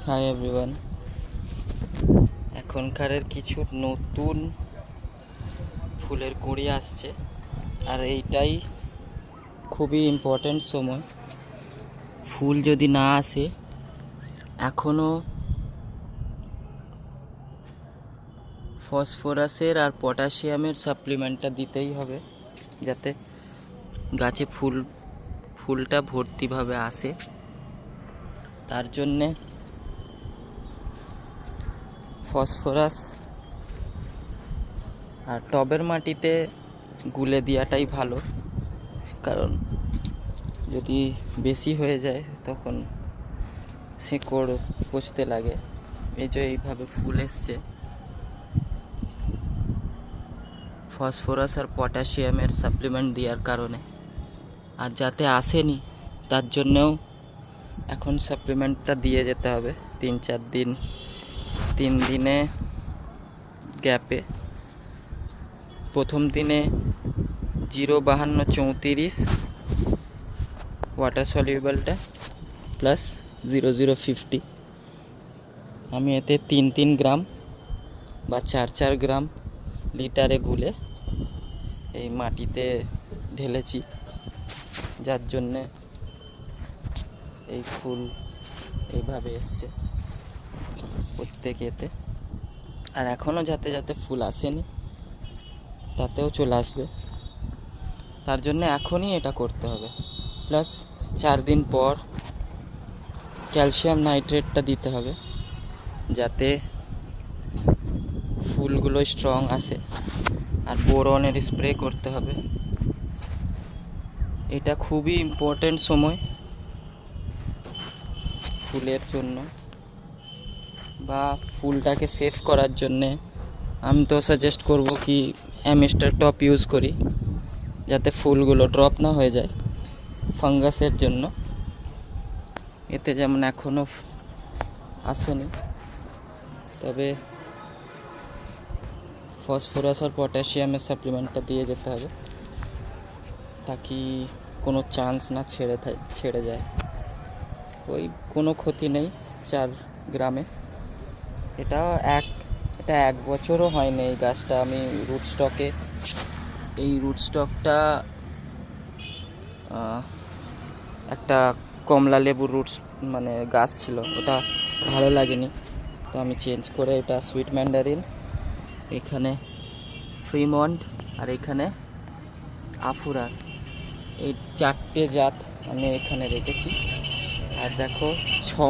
Hi everyone, এখনকারের কিছু নতুন ফুলের কুঁড়ি আসছে আর এইটাই খুবই ইম্পর্ট্যান্ট সময়। ফুল যদি না আসে এখনও ফসফরাসের আর পটাশিয়ামের সাপ্লিমেন্টটা দিতেই হবে যাতে গাছে ফুলটা ভর্তিভাবে আসে। তার জন্যে ফসফরাস আর টবের মাটিতে গুলে দেওয়াটাই ভালো, কারণ যদি বেশি হয়ে যায় তখন শিকড় পচতে লাগে। এই যে এইভাবে ফুল এসছে, ফসফরাস আর পটাশিয়ামের সাপ্লিমেন্ট দেওয়ার কারণে। আর যাতে আসেনি তার জন্যেও এখন সাপ্লিমেন্টটা দিয়ে যেতে হবে 3-4 দিন, 3 দিনে গ্যাপে। প্রথম দিনে 05234 ওয়াটার সলিউবলটা প্লাস 0050, আমি এতে 3-3 গ্রাম বা 4-4 গ্রাম লিটারে গুলে এই মাটিতে ঢেলেছি, যার জন্যে এই ফুল এইভাবে এসছে প্রত্যেক এতে। আর এখনও যাতে ফুল আসেনি তাতেও চলে আসবে, তার জন্য এখনই এটা করতে হবে। প্লাস 4 দিন পর ক্যালসিয়াম নাইট্রেটটা দিতে হবে যাতে ফুলগুলো স্ট্রং আসে। আর বোরনের স্প্রে করতে হবে। এটা খুবই ইম্পর্ট্যান্ট সময় ফুলের জন্য বা ফুলটাকে সেভ করার জন্যে। আমি তো সাজেস্ট করব কি অ্যামিস্টার টপ ইউজ করি, যাতে ফুলগুলো ড্রপ না হয়ে যায় ফাঙ্গাসের জন্য। এতে যেমন এখনও আসেনি, তবে ফসফরাস আর পটাশিয়ামের সাপ্লিমেন্টটা দিয়ে যেতে হবে তাকি কোনো চান্স না ছেড়ে যায়। ওই কোনো ক্ষতি নেই 4 গ্রামে। এটা 1 বছরও হয়নি এই গাছটা। আমি রুট স্টকটা একটা কমলা লেবুর মানে গাছ ছিল, ওটা ভালো লাগেনি, তো আমি চেঞ্জ করে এটা সুইট ম্যান্ডারিন, এখানে ফ্রিমন্ড আর এখানে আফুরার, এই 4টে জাত আমি এখানে রেখেছি। আর দেখো 6